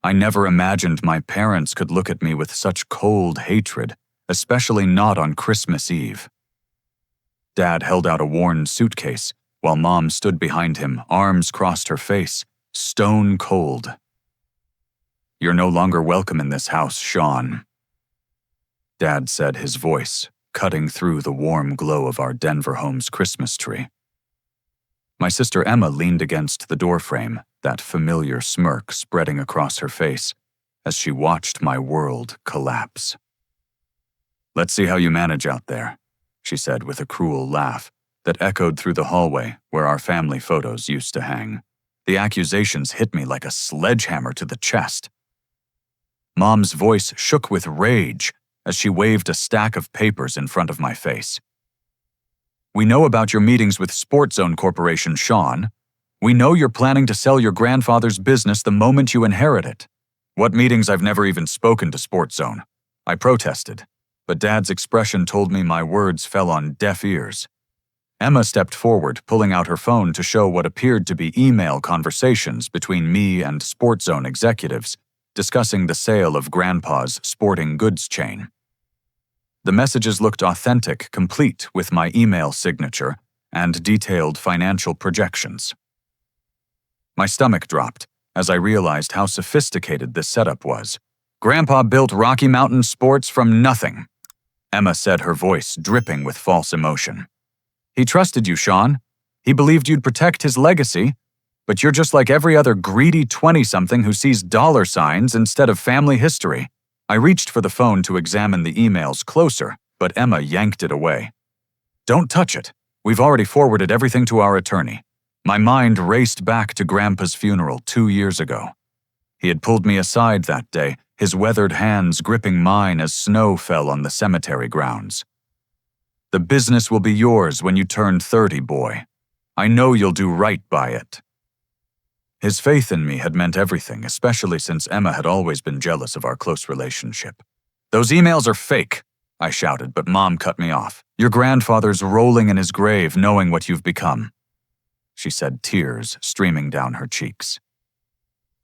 I never imagined my parents could look at me with such cold hatred, especially not on Christmas Eve. Dad held out a worn suitcase, while Mom stood behind him, arms crossed her face, stone cold. "You're no longer welcome in this house, Shawn," Dad said, his voice cutting through the warm glow of our Denver home's Christmas tree. My sister Emma leaned against the doorframe, that familiar smirk spreading across her face, as she watched my world collapse. "Let's see how you manage out there," she said with a cruel laugh that echoed through the hallway where our family photos used to hang. The accusations hit me like a sledgehammer to the chest. Mom's voice shook with rage as she waved a stack of papers in front of my face. "We know about your meetings with Sports Zone Corporation, Shawn. We know you're planning to sell your grandfather's business the moment you inherit it." "What meetings? I've never even spoken to Sports Zone," I protested, but Dad's expression told me my words fell on deaf ears. Emma stepped forward, pulling out her phone to show what appeared to be email conversations between me and Sports Zone executives discussing the sale of Grandpa's sporting goods chain. The messages looked authentic, complete with my email signature and detailed financial projections. My stomach dropped as I realized how sophisticated this setup was. "Grandpa built Rocky Mountain Sports from nothing," Emma said, her voice dripping with false emotion. "He trusted you, Shawn. He believed you'd protect his legacy, but you're just like every other greedy 20-something who sees dollar signs instead of family history." I reached for the phone to examine the emails closer, but Emma yanked it away. "Don't touch it. We've already forwarded everything to our attorney." My mind raced back to Grandpa's funeral 2 years ago. He had pulled me aside that day, his weathered hands gripping mine as snow fell on the cemetery grounds. "The business will be yours when you turn 30, boy. I know you'll do right by it." His faith in me had meant everything, especially since Emma had always been jealous of our close relationship. "Those emails are fake," I shouted, but Mom cut me off. "Your grandfather's rolling in his grave knowing what you've become," she said, tears streaming down her cheeks.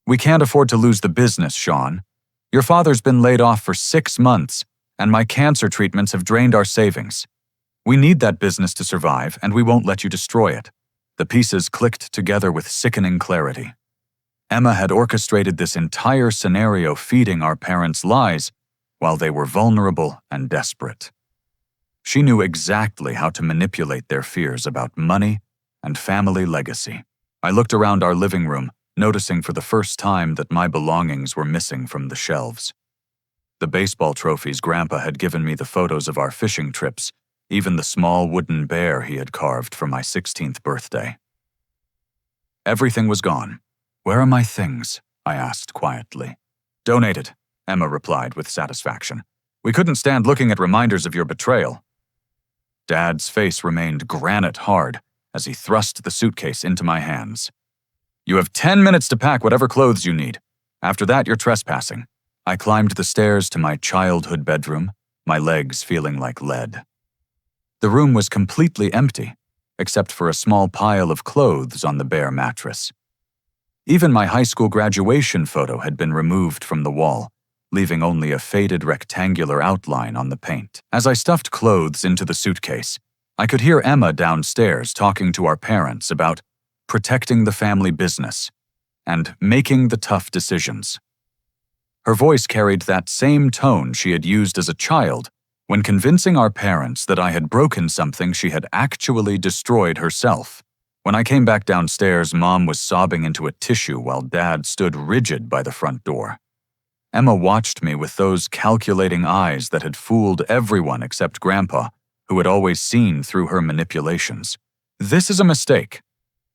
"We can't afford to lose the business, Shawn. Your father's been laid off for 6 months, and my cancer treatments have drained our savings. We need that business to survive, and we won't let you destroy it." The pieces clicked together with sickening clarity. Emma had orchestrated this entire scenario, feeding our parents' lies while they were vulnerable and desperate. She knew exactly how to manipulate their fears about money and family legacy. I looked around our living room, noticing for the first time that my belongings were missing from the shelves. The baseball trophies Grandpa had given me, the photos of our fishing trips, even the small wooden bear he had carved for my 16th birthday. Everything was gone. "Where are my things?" I asked quietly. "Donated," Emma replied with satisfaction. "We couldn't stand looking at reminders of your betrayal." Dad's face remained granite hard as he thrust the suitcase into my hands. "You have 10 minutes to pack whatever clothes you need. After that, you're trespassing." I climbed the stairs to my childhood bedroom, my legs feeling like lead. The room was completely empty, except for a small pile of clothes on the bare mattress. Even my high school graduation photo had been removed from the wall, leaving only a faded rectangular outline on the paint. As I stuffed clothes into the suitcase, I could hear Emma downstairs talking to our parents about protecting the family business and making the tough decisions. Her voice carried that same tone she had used as a child when convincing our parents that I had broken something she had actually destroyed herself. When I came back downstairs, Mom was sobbing into a tissue while Dad stood rigid by the front door. Emma watched me with those calculating eyes that had fooled everyone except Grandpa, who had always seen through her manipulations. "This is a mistake,"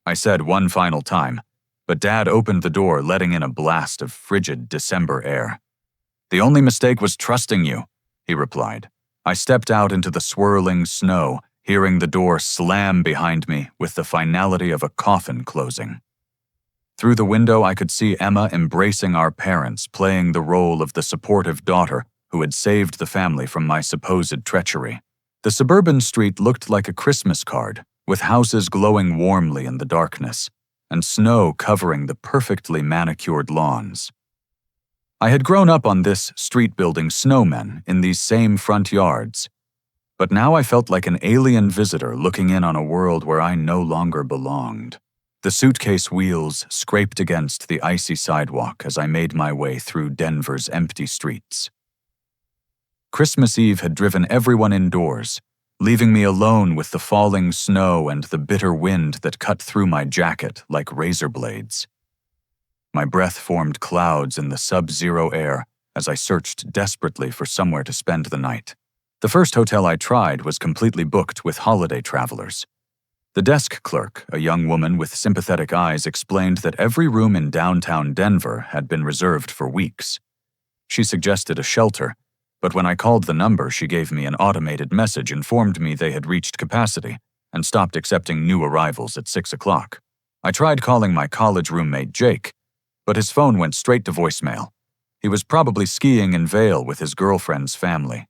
I said one final time, but Dad opened the door, letting in a blast of frigid December air. "The only mistake was trusting you," he replied. I stepped out into the swirling snow, hearing the door slam behind me with the finality of a coffin closing. Through the window, I could see Emma embracing our parents, playing the role of the supportive daughter who had saved the family from my supposed treachery. The suburban street looked like a Christmas card, with houses glowing warmly in the darkness, and snow covering the perfectly manicured lawns. I had grown up on this street building snowmen in these same front yards, but now I felt like an alien visitor looking in on a world where I no longer belonged. The suitcase wheels scraped against the icy sidewalk as I made my way through Denver's empty streets. Christmas Eve had driven everyone indoors, leaving me alone with the falling snow and the bitter wind that cut through my jacket like razor blades. My breath formed clouds in the sub-zero air as I searched desperately for somewhere to spend the night. The first hotel I tried was completely booked with holiday travelers. The desk clerk, a young woman with sympathetic eyes, explained that every room in downtown Denver had been reserved for weeks. She suggested a shelter, but when I called the number, she gave me an automated message informed me they had reached capacity and stopped accepting new arrivals at 6 o'clock. I tried calling my college roommate Jake, but his phone went straight to voicemail. He was probably skiing in Vail with his girlfriend's family.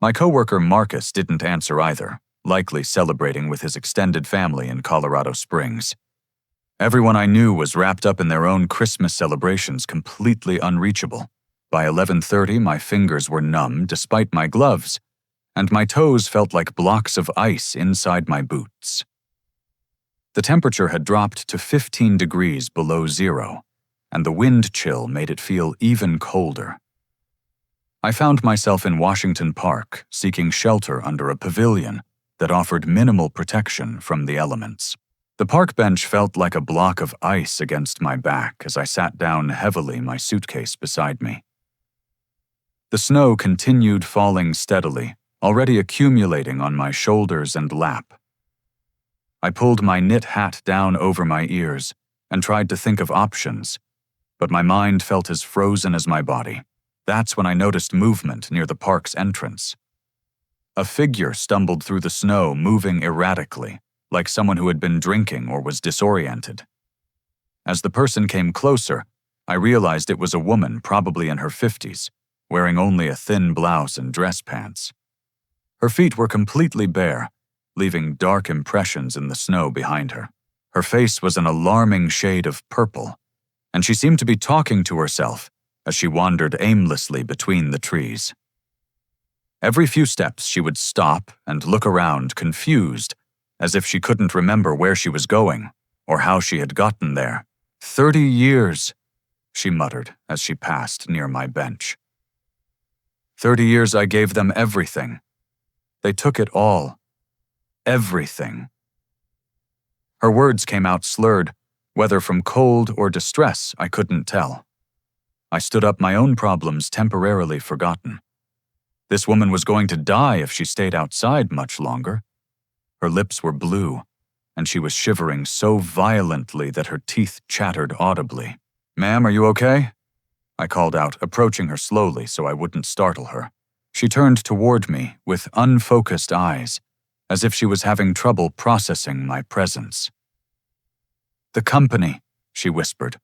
My coworker Marcus didn't answer either, likely celebrating with his extended family in Colorado Springs. Everyone I knew was wrapped up in their own Christmas celebrations, completely unreachable. By 11:30, my fingers were numb despite my gloves, and my toes felt like blocks of ice inside my boots. The temperature had dropped to 15 degrees below zero, and the wind chill made it feel even colder. I found myself in Washington Park, seeking shelter under a pavilion that offered minimal protection from the elements. The park bench felt like a block of ice against my back as I sat down heavily, my suitcase beside me. The snow continued falling steadily, already accumulating on my shoulders and lap. I pulled my knit hat down over my ears and tried to think of options, but my mind felt as frozen as my body. That's when I noticed movement near the park's entrance. A figure stumbled through the snow, moving erratically, like someone who had been drinking or was disoriented. As the person came closer, I realized it was a woman, probably in her 50s, wearing only a thin blouse and dress pants. Her feet were completely bare, leaving dark impressions in the snow behind her. Her face was an alarming shade of purple, and she seemed to be talking to herself as she wandered aimlessly between the trees. Every few steps she would stop and look around, confused, as if she couldn't remember where she was going or how she had gotten there. 30 years, she muttered as she passed near my bench. 30 years I gave them everything. They took it all. Everything. Her words came out slurred, whether from cold or distress, I couldn't tell. I stood up, my own problems temporarily forgotten. This woman was going to die if she stayed outside much longer. Her lips were blue, and she was shivering so violently that her teeth chattered audibly. "Ma'am, are you okay?" I called out, approaching her slowly so I wouldn't startle her. She turned toward me with unfocused eyes, as if she was having trouble processing my presence. "The company," she whispered.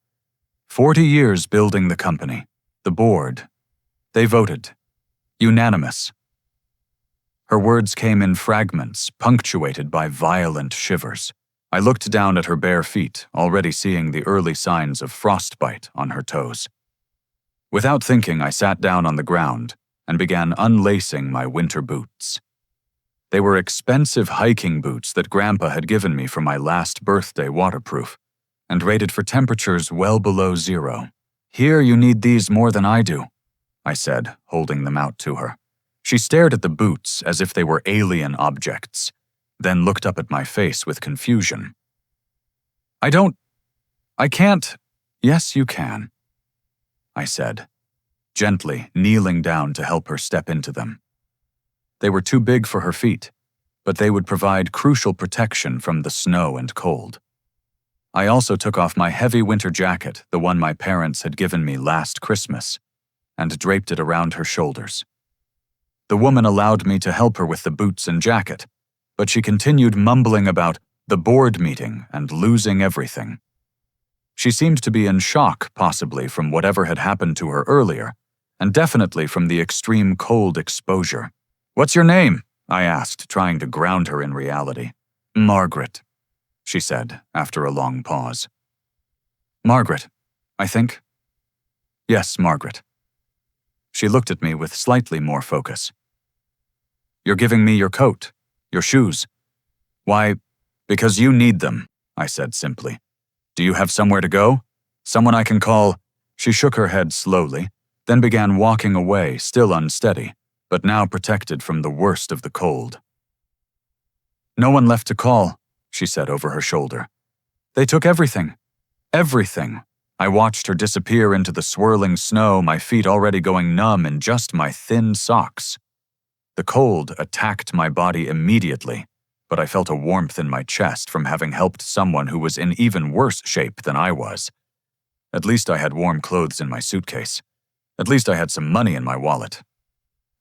40 years building the company. The board. They voted. Unanimous. Her words came in fragments, punctuated by violent shivers. I looked down at her bare feet, already seeing the early signs of frostbite on her toes. Without thinking, I sat down on the ground and began unlacing my winter boots. They were expensive hiking boots that Grandpa had given me for my last birthday, waterproof, and rated for temperatures well below zero. "Here, you need these more than I do," I said, holding them out to her. She stared at the boots as if they were alien objects, then looked up at my face with confusion. I can't." "Yes, you can," I said, gently kneeling down to help her step into them. They were too big for her feet, but they would provide crucial protection from the snow and cold. I also took off my heavy winter jacket, the one my parents had given me last Christmas, and draped it around her shoulders. The woman allowed me to help her with the boots and jacket, but she continued mumbling about the board meeting and losing everything. She seemed to be in shock, possibly from whatever had happened to her earlier, and definitely from the extreme cold exposure. "What's your name?" I asked, trying to ground her in reality. "Margaret," she said after a long pause. "Margaret, I think." Yes, Margaret. She looked at me with slightly more focus. You're giving me your coat, your shoes. Why, because you need them, I said simply. Do you have somewhere to go? Someone I can call? She shook her head slowly, then began walking away, still unsteady, but now protected from the worst of the cold. No one left to call, she said over her shoulder. They took everything. Everything. I watched her disappear into the swirling snow, my feet already going numb in just my thin socks. The cold attacked my body immediately, but I felt a warmth in my chest from having helped someone who was in even worse shape than I was. At least I had warm clothes in my suitcase. At least I had some money in my wallet.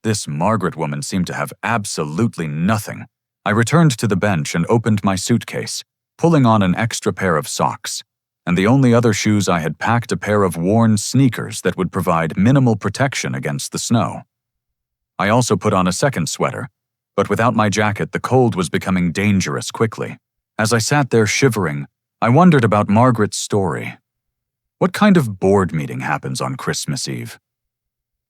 This Margaret woman seemed to have absolutely nothing. I returned to the bench and opened my suitcase, pulling on an extra pair of socks, and the only other shoes I had packed a pair of worn sneakers that would provide minimal protection against the snow. I also put on a second sweater, but without my jacket the cold was becoming dangerous quickly. As I sat there shivering, I wondered about Margaret's story. What kind of board meeting happens on Christmas Eve?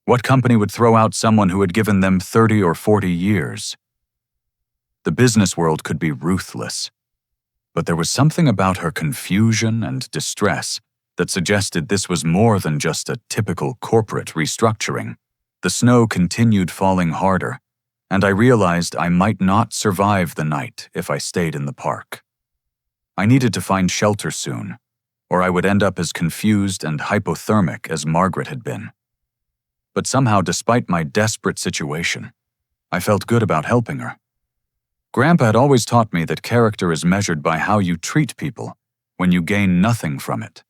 What company would throw out someone who had given them 30 or 40 years? The business world could be ruthless, but there was something about her confusion and distress that suggested this was more than just a typical corporate restructuring. The snow continued falling harder, and I realized I might not survive the night if I stayed in the park. I needed to find shelter soon, or I would end up as confused and hypothermic as Margaret had been. But somehow, despite my desperate situation, I felt good about helping her. Grandpa had always taught me that character is measured by how you treat people when you gain nothing from it.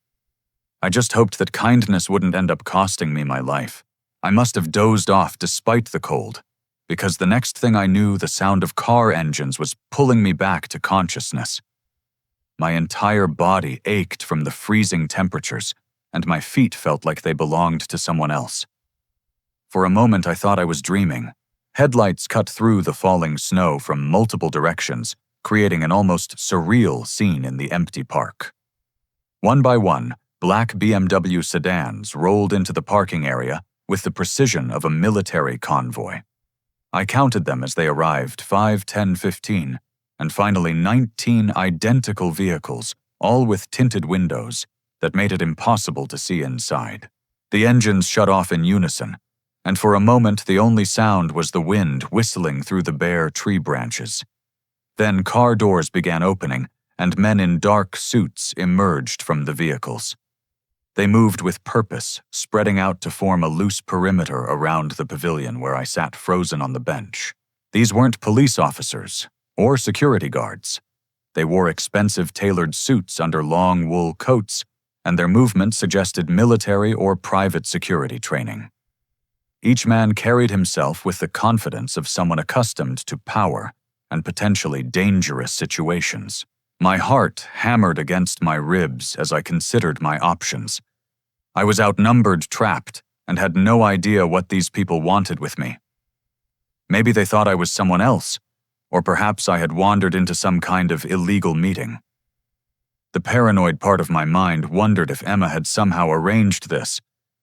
I just hoped that kindness wouldn't end up costing me my life. I must have dozed off despite the cold, because the next thing I knew, the sound of car engines was pulling me back to consciousness. My entire body ached from the freezing temperatures, and my feet felt like they belonged to someone else. For a moment I thought I was dreaming. Headlights cut through the falling snow from multiple directions, creating an almost surreal scene in the empty park. One by one, black BMW sedans rolled into the parking area with the precision of a military convoy. I counted them as they arrived, 5, 10, 15, and finally 19 identical vehicles, all with tinted windows, that made it impossible to see inside. The engines shut off in unison, and for a moment the only sound was the wind whistling through the bare tree branches. Then car doors began opening, and men in dark suits emerged from the vehicles. They moved with purpose, spreading out to form a loose perimeter around the pavilion where I sat frozen on the bench. These weren't police officers or security guards. They wore expensive tailored suits under long wool coats, and their movement suggested military or private security training. Each man carried himself with the confidence of someone accustomed to power and potentially dangerous situations. My heart hammered against my ribs as I considered my options. I was outnumbered, trapped, and had no idea what these people wanted with me. Maybe they thought I was someone else, or perhaps I had wandered into some kind of illegal meeting. The paranoid part of my mind wondered if Emma had somehow arranged this,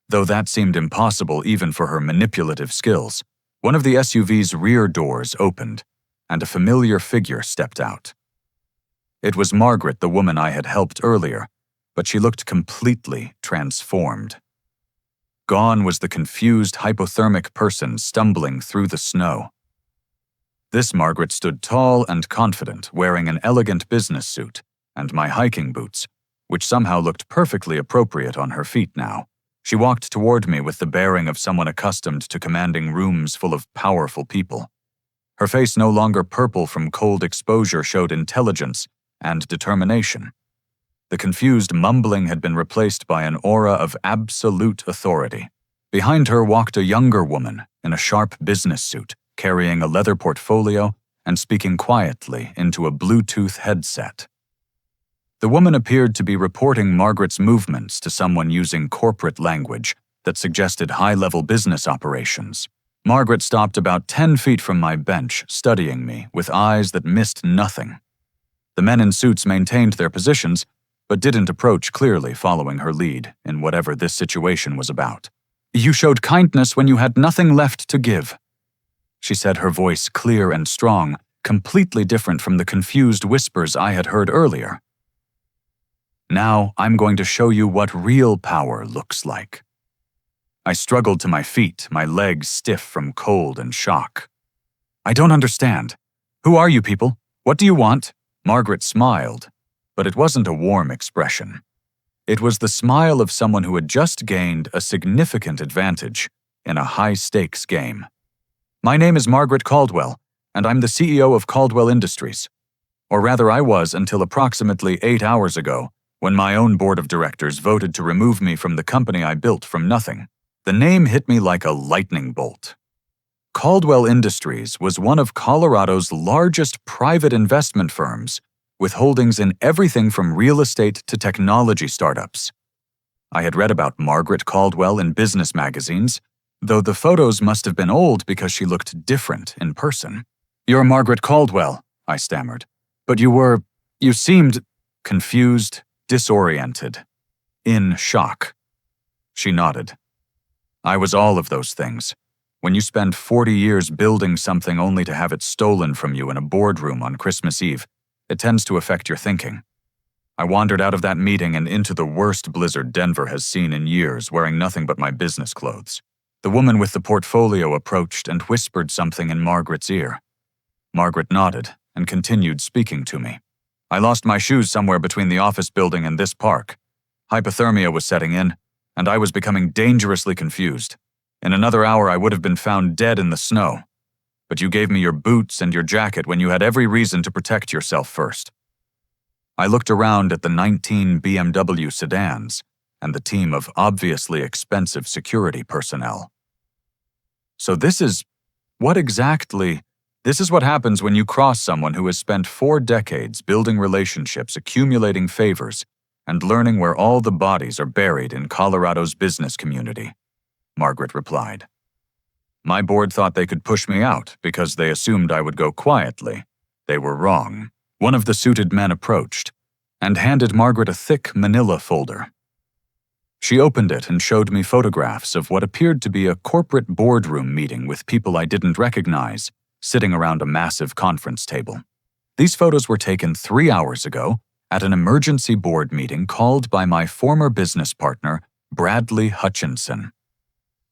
though that seemed impossible even for her manipulative skills. One of the SUV's rear doors opened, and a familiar figure stepped out. It was Margaret, the woman I had helped earlier, but she looked completely transformed. Gone was the confused, hypothermic person stumbling through the snow. This Margaret stood tall and confident, wearing an elegant business suit and my hiking boots, which somehow looked perfectly appropriate on her feet now. She walked toward me with the bearing of someone accustomed to commanding rooms full of powerful people. Her face, no longer purple from cold exposure, showed intelligence and determination. The confused mumbling had been replaced by an aura of absolute authority. Behind her walked a younger woman in a sharp business suit, carrying a leather portfolio and speaking quietly into a Bluetooth headset. The woman appeared to be reporting Margaret's movements to someone using corporate language that suggested high-level business operations. Margaret stopped about 10 feet from my bench, studying me with eyes that missed nothing. The men in suits maintained their positions, but didn't approach clearly following her lead in whatever this situation was about. "You showed kindness when you had nothing left to give," she said, her voice clear and strong, completely different from the confused whispers I had heard earlier. "Now I'm going to show you what real power looks like." I struggled to my feet, my legs stiff from cold and shock. "I don't understand. Who are you people? What do you want?" Margaret smiled, but it wasn't a warm expression. It was the smile of someone who had just gained a significant advantage in a high-stakes game. "My name is Margaret Caldwell, and I'm the CEO of Caldwell Industries. Or rather, I was until approximately 8 hours ago, when my own board of directors voted to remove me from the company I built from nothing. The name hit me like a lightning bolt. Caldwell Industries was one of Colorado's largest private investment firms, with holdings in everything from real estate to technology startups. I had read about Margaret Caldwell in business magazines, though the photos must have been old because she looked different in person. "You're Margaret Caldwell," I stammered. "But you seemed confused, disoriented, in shock." She nodded. "I was all of those things. When you spend 40 years building something only to have it stolen from you in a boardroom on Christmas Eve, it tends to affect your thinking. I wandered out of that meeting and into the worst blizzard Denver has seen in years, wearing nothing but my business clothes. The woman with the portfolio approached and whispered something in Margaret's ear. Margaret nodded and continued speaking to me. I lost my shoes somewhere between the office building and this park. Hypothermia was setting in, and I was becoming dangerously confused. In another hour, I would have been found dead in the snow. But you gave me your boots and your jacket when you had every reason to protect yourself first." I looked around at the 19 BMW sedans and the team of obviously expensive security personnel. "So this is what happens when you cross someone who has spent 4 decades building relationships, accumulating favors, and learning where all the bodies are buried in Colorado's business community," Margaret replied. "My board thought they could push me out because they assumed I would go quietly. They were wrong." One of the suited men approached and handed Margaret a thick manila folder. She opened it and showed me photographs of what appeared to be a corporate boardroom meeting with people I didn't recognize, sitting around a massive conference table. These photos were taken 3 hours ago at an emergency board meeting called by my former business partner, Bradley Hutchinson.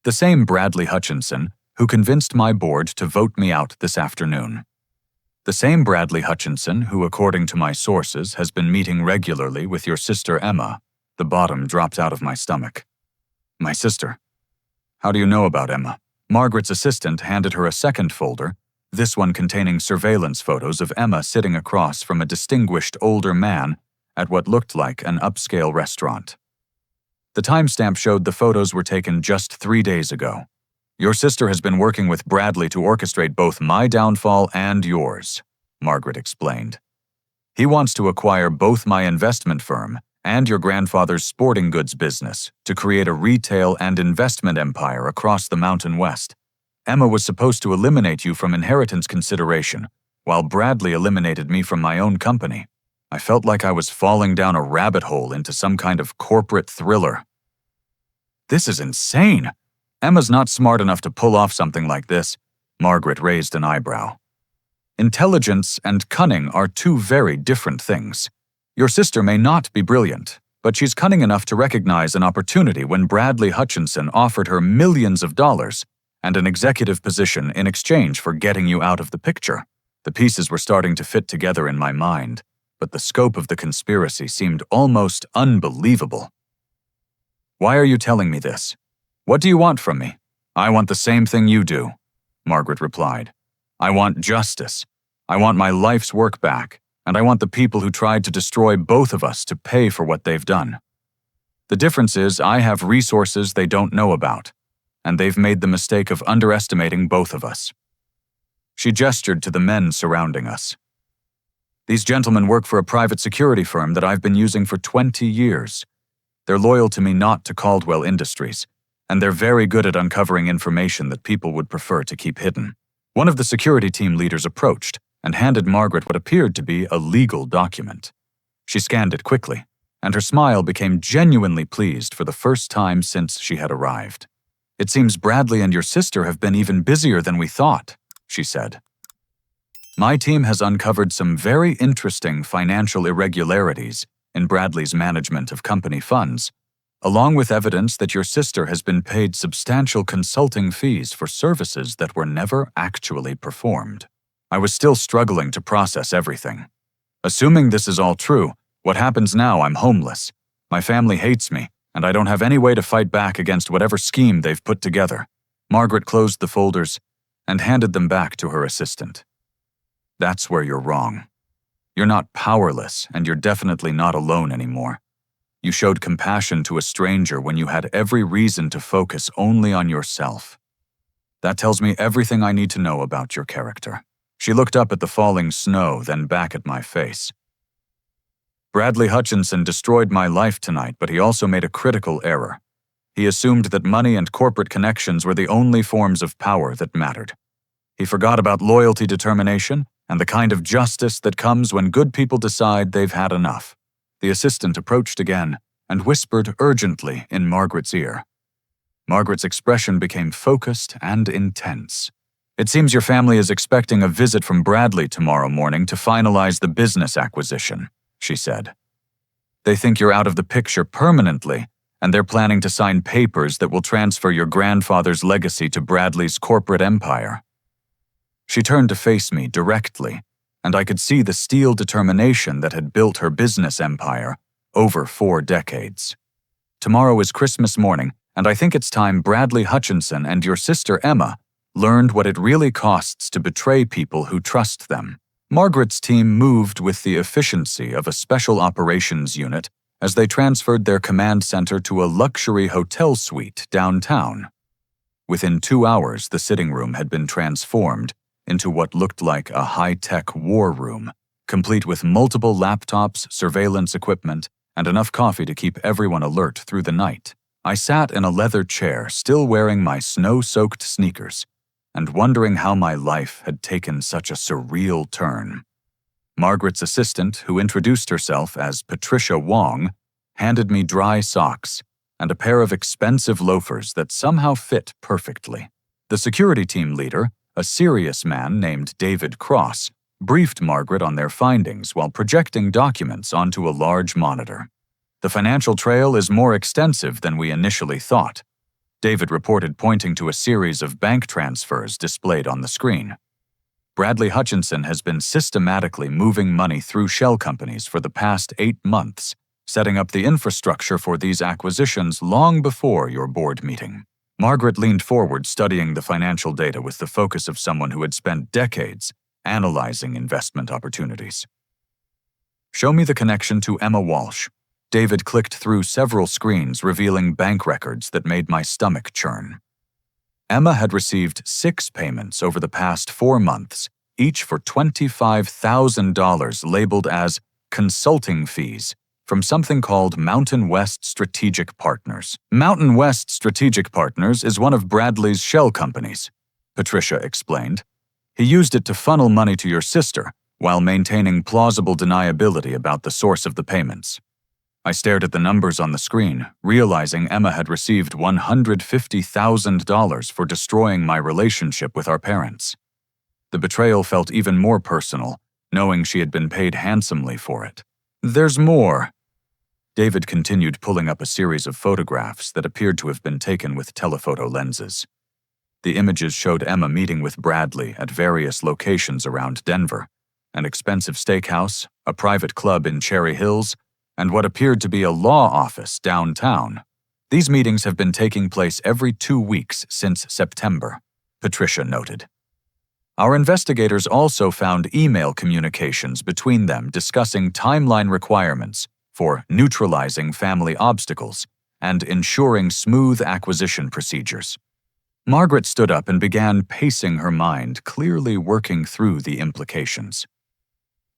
The same Bradley Hutchinson who convinced my board to vote me out this afternoon. The same Bradley Hutchinson who, according to my sources, has been meeting regularly with your sister Emma. The bottom dropped out of my stomach. "My sister? How do you know about Emma?" Margaret's assistant handed her a second folder, this one containing surveillance photos of Emma sitting across from a distinguished older man at what looked like an upscale restaurant. The timestamp showed the photos were taken just 3 days ago. "Your sister has been working with Bradley to orchestrate both my downfall and yours," Margaret explained. "He wants to acquire both my investment firm and your grandfather's sporting goods business to create a retail and investment empire across the Mountain West. Emma was supposed to eliminate you from inheritance consideration, while Bradley eliminated me from my own company. I felt like I was falling down a rabbit hole into some kind of corporate thriller." "This is insane. Emma's not smart enough to pull off something like this." Margaret raised an eyebrow. "Intelligence and cunning are 2 very different things. Your sister may not be brilliant, but she's cunning enough to recognize an opportunity when Bradley Hutchinson offered her millions of dollars and an executive position in exchange for getting you out of the picture." The pieces were starting to fit together in my mind, but the scope of the conspiracy seemed almost unbelievable. "Why are you telling me this? What do you want from me?" "I want the same thing you do," Margaret replied. "I want justice. I want my life's work back, and I want the people who tried to destroy both of us to pay for what they've done. The difference is I have resources they don't know about, and they've made the mistake of underestimating both of us." She gestured to the men surrounding us. "These gentlemen work for a private security firm that I've been using for 20 years. They're loyal to me, not to Caldwell Industries, and they're very good at uncovering information that people would prefer to keep hidden." One of the security team leaders approached and handed Margaret what appeared to be a legal document. She scanned it quickly and her smile became genuinely pleased for the first time since she had arrived. "It seems Bradley and your sister have been even busier than we thought," she said. "My team has uncovered some very interesting financial irregularities in Bradley's management of company funds, along with evidence that your sister has been paid substantial consulting fees for services that were never actually performed." I was still struggling to process everything. "Assuming this is all true, what happens now? I'm homeless. My family hates me, and I don't have any way to fight back against whatever scheme they've put together." Margaret closed the folders and handed them back to her assistant. "That's where you're wrong. You're not powerless, and you're definitely not alone anymore. You showed compassion to a stranger when you had every reason to focus only on yourself. That tells me everything I need to know about your character." She looked up at the falling snow, then back at my face. "Bradley Hutchinson destroyed my life tonight, but he also made a critical error. He assumed that money and corporate connections were the only forms of power that mattered. He forgot about loyalty, determination, and the kind of justice that comes when good people decide they've had enough." The assistant approached again and whispered urgently in Margaret's ear. Margaret's expression became focused and intense. "It seems your family is expecting a visit from Bradley tomorrow morning to finalize the business acquisition," she said. "They think you're out of the picture permanently, and they're planning to sign papers that will transfer your grandfather's legacy to Bradley's corporate empire." She turned to face me directly, and I could see the steel determination that had built her business empire over 4 decades. "Tomorrow is Christmas morning, and I think it's time Bradley Hutchinson and your sister Emma learned what it really costs to betray people who trust them." Margaret's team moved with the efficiency of a special operations unit as they transferred their command center to a luxury hotel suite downtown. Within 2 hours, the sitting room had been transformed into what looked like a high-tech war room, complete with multiple laptops, surveillance equipment, and enough coffee to keep everyone alert through the night. I sat in a leather chair, still wearing my snow-soaked sneakers, and wondering how my life had taken such a surreal turn. Margaret's assistant, who introduced herself as Patricia Wong, handed me dry socks and a pair of expensive loafers that somehow fit perfectly. The security team leader, a serious man named David Cross, briefed Margaret on their findings while projecting documents onto a large monitor. "The financial trail is more extensive than we initially thought," David reported, pointing to a series of bank transfers displayed on the screen. "Bradley Hutchinson has been systematically moving money through shell companies for the past 8 months, setting up the infrastructure for these acquisitions long before your board meeting." Margaret leaned forward, studying the financial data with the focus of someone who had spent decades analyzing investment opportunities. "Show me the connection to Emma Walsh." David clicked through several screens, revealing bank records that made my stomach churn. Emma had received 6 payments over the past 4 months, each for $25,000 labeled as consulting fees from something called Mountain West Strategic Partners. Mountain West Strategic Partners is one of Bradley's shell companies, Patricia explained. "He used it to funnel money to your sister while maintaining plausible deniability about the source of the payments." I stared at the numbers on the screen, realizing Emma had received $150,000 for destroying my relationship with our parents. The betrayal felt even more personal, knowing she had been paid handsomely for it. "There's more." David continued, pulling up a series of photographs that appeared to have been taken with telephoto lenses. The images showed Emma meeting with Bradley at various locations around Denver, an expensive steakhouse, a private club in Cherry Hills, and what appeared to be a law office downtown. "These meetings have been taking place every 2 weeks since September," Patricia noted. "Our investigators also found email communications between them discussing timeline requirements for neutralizing family obstacles and ensuring smooth acquisition procedures." Margaret stood up and began pacing her mind, clearly working through the implications.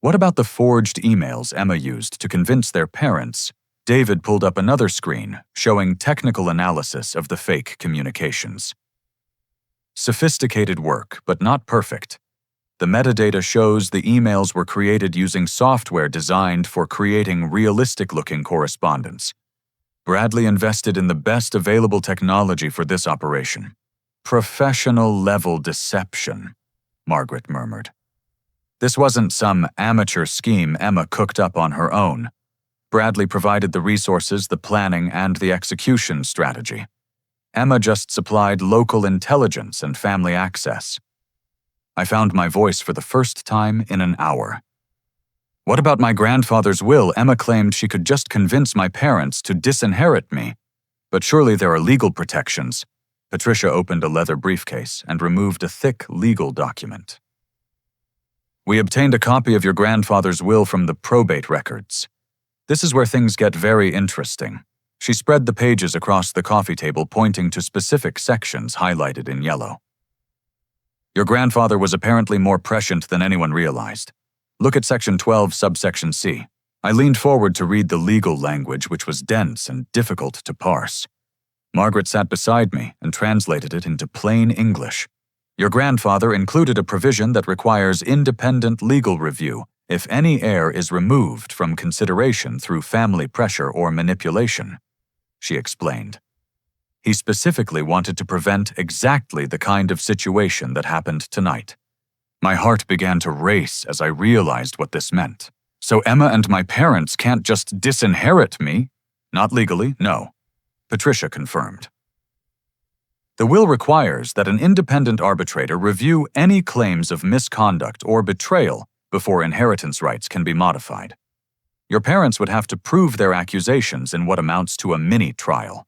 "What about the forged emails Emma used to convince their parents?" David pulled up another screen, showing technical analysis of the fake communications. "Sophisticated work, but not perfect. The metadata shows the emails were created using software designed for creating realistic-looking correspondence. Bradley invested in the best available technology for this operation. Professional-level deception, Margaret murmured. This wasn't some amateur scheme Emma cooked up on her own. Bradley provided the resources, the planning, and the execution strategy. Emma just supplied local intelligence and family access. I found my voice for the first time in an hour. What about my grandfather's will? Emma claimed she could just convince my parents to disinherit me. But surely there are legal protections. Patricia opened a leather briefcase and removed a thick legal document. We obtained a copy of your grandfather's will from the probate records. This is where things get very interesting. She spread the pages across the coffee table, pointing to specific sections highlighted in yellow. Your grandfather was apparently more prescient than anyone realized. Look at Section 12, subsection C. I leaned forward to read the legal language, which was dense and difficult to parse. Margaret sat beside me and translated it into plain English. Your grandfather included a provision that requires independent legal review if any heir is removed from consideration through family pressure or manipulation, she explained. He specifically wanted to prevent exactly the kind of situation that happened tonight. My heart began to race as I realized what this meant. So Emma and my parents can't just disinherit me? Not legally, no. Patricia confirmed. The will requires that an independent arbitrator review any claims of misconduct or betrayal before inheritance rights can be modified. Your parents would have to prove their accusations in what amounts to a mini-trial.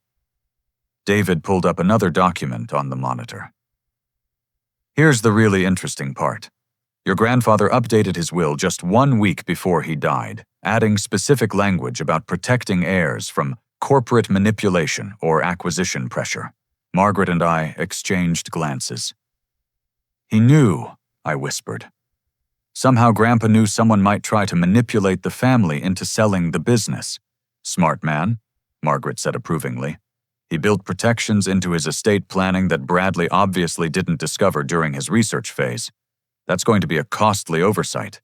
David pulled up another document on the monitor. Here's the really interesting part. Your grandfather updated his will just 1 week before he died, adding specific language about protecting heirs from corporate manipulation or acquisition pressure. Margaret and I exchanged glances. He knew, I whispered. Somehow Grandpa knew someone might try to manipulate the family into selling the business. Smart man, Margaret said approvingly. He built protections into his estate planning that Bradley obviously didn't discover during his research phase. That's going to be a costly oversight.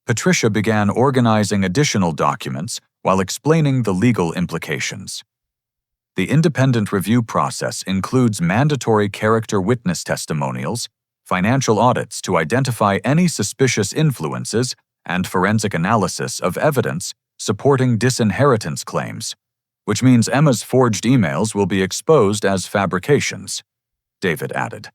Patricia began organizing additional documents while explaining the legal implications. The independent review process includes mandatory character witness testimonials, financial audits to identify any suspicious influences, and forensic analysis of evidence supporting disinheritance claims, which means Emma's forged emails will be exposed as fabrications, David added.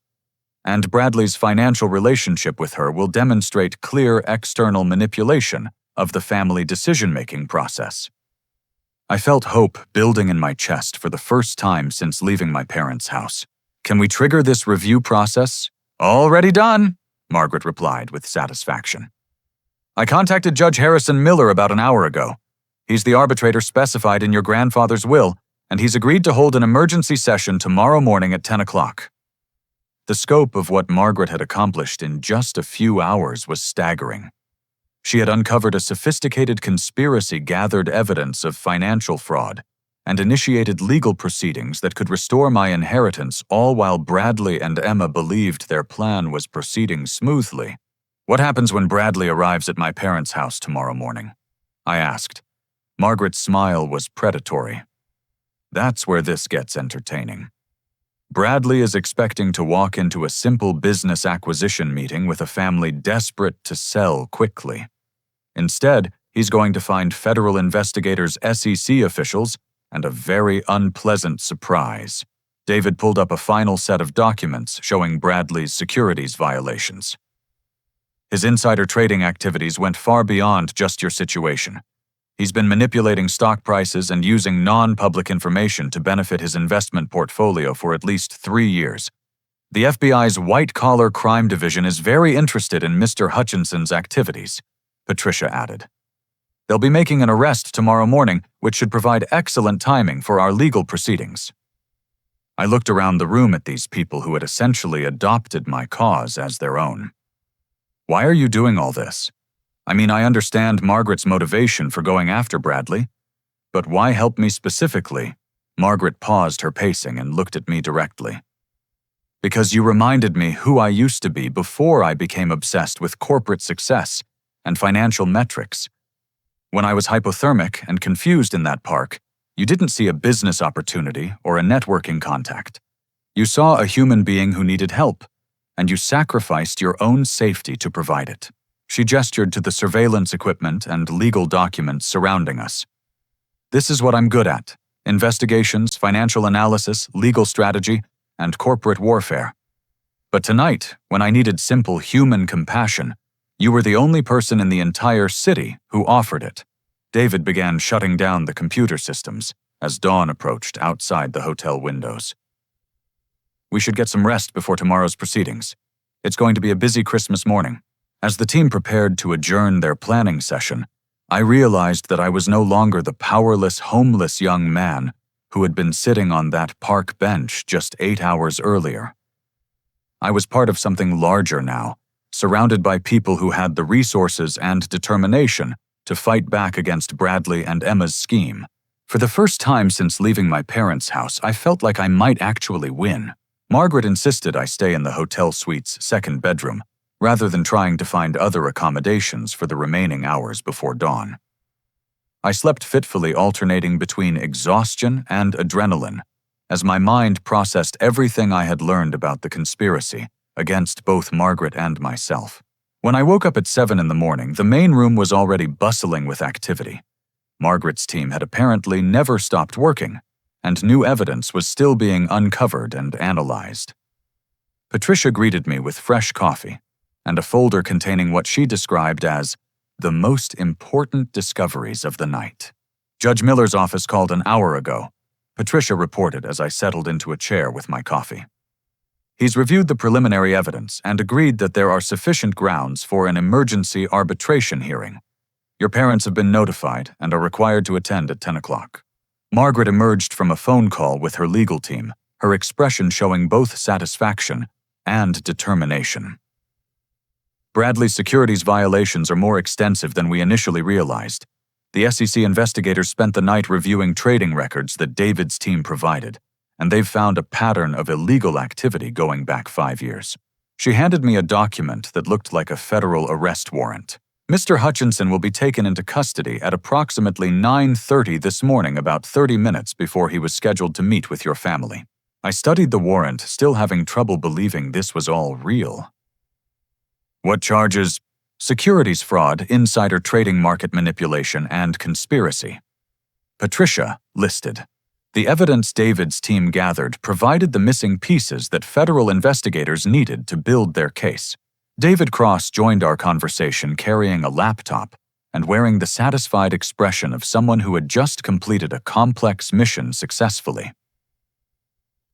And Bradley's financial relationship with her will demonstrate clear external manipulation of the family decision-making process. I felt hope building in my chest for the first time since leaving my parents' house. Can we trigger this review process? Already done, Margaret replied with satisfaction. I contacted Judge Harrison Miller about an hour ago. He's the arbitrator specified in your grandfather's will, and he's agreed to hold an emergency session tomorrow morning at 10 o'clock. The scope of what Margaret had accomplished in just a few hours was staggering. She had uncovered a sophisticated conspiracy, gathered evidence of financial fraud, and initiated legal proceedings that could restore my inheritance, all while Bradley and Emma believed their plan was proceeding smoothly. What happens when Bradley arrives at my parents' house tomorrow morning? I asked. Margaret's smile was predatory. That's where this gets entertaining. Bradley is expecting to walk into a simple business acquisition meeting with a family desperate to sell quickly. Instead, he's going to find federal investigators, SEC officials, and a very unpleasant surprise. David pulled up a final set of documents showing Bradley's securities violations. His insider trading activities went far beyond just your situation. He's been manipulating stock prices and using non-public information to benefit his investment portfolio for at least 3 years. The FBI's white-collar crime division is very interested in Mr. Hutchinson's activities, Patricia added. They'll be making an arrest tomorrow morning, which should provide excellent timing for our legal proceedings. I looked around the room at these people who had essentially adopted my cause as their own. Why are you doing all this? I mean, I understand Margaret's motivation for going after Bradley, but why help me specifically? Margaret paused her pacing and looked at me directly. Because you reminded me who I used to be before I became obsessed with corporate success and financial metrics. When I was hypothermic and confused in that park, you didn't see a business opportunity or a networking contact. You saw a human being who needed help, and you sacrificed your own safety to provide it. She gestured to the surveillance equipment and legal documents surrounding us. This is what I'm good at: investigations, financial analysis, legal strategy, and corporate warfare. But tonight, when I needed simple human compassion, you were the only person in the entire city who offered it. David began shutting down the computer systems as dawn approached outside the hotel windows. We should get some rest before tomorrow's proceedings. It's going to be a busy Christmas morning. As the team prepared to adjourn their planning session, I realized that I was no longer the powerless, homeless young man who had been sitting on that park bench just 8 hours earlier. I was part of something larger now, surrounded by people who had the resources and determination to fight back against Bradley and Emma's scheme. For the first time since leaving my parents' house, I felt like I might actually win. Margaret insisted I stay in the hotel suite's second bedroom, rather than trying to find other accommodations for the remaining hours before dawn. I slept fitfully, alternating between exhaustion and adrenaline, as my mind processed everything I had learned about the conspiracy against both Margaret and myself. When I woke up at 7 in the morning, the main room was already bustling with activity. Margaret's team had apparently never stopped working, and new evidence was still being uncovered and analyzed. Patricia greeted me with fresh coffee and a folder containing what she described as the most important discoveries of the night. Judge Miller's office called an hour ago, Patricia reported as I settled into a chair with my coffee. He's reviewed the preliminary evidence and agreed that there are sufficient grounds for an emergency arbitration hearing. Your parents have been notified and are required to attend at 10 o'clock. Margaret emerged from a phone call with her legal team, her expression showing both satisfaction and determination. Bradley's securities violations are more extensive than we initially realized. The SEC investigators spent the night reviewing trading records that David's team provided, and they've found a pattern of illegal activity going back 5 years. She handed me a document that looked like a federal arrest warrant. Mr. Hutchinson will be taken into custody at approximately 9:30 this morning, about 30 minutes before he was scheduled to meet with your family. I studied the warrant, still having trouble believing this was all real. What charges? Securities fraud, insider trading, market manipulation, and conspiracy. Patricia listed. The evidence David's team gathered provided the missing pieces that federal investigators needed to build their case. David Cross joined our conversation carrying a laptop and wearing the satisfied expression of someone who had just completed a complex mission successfully.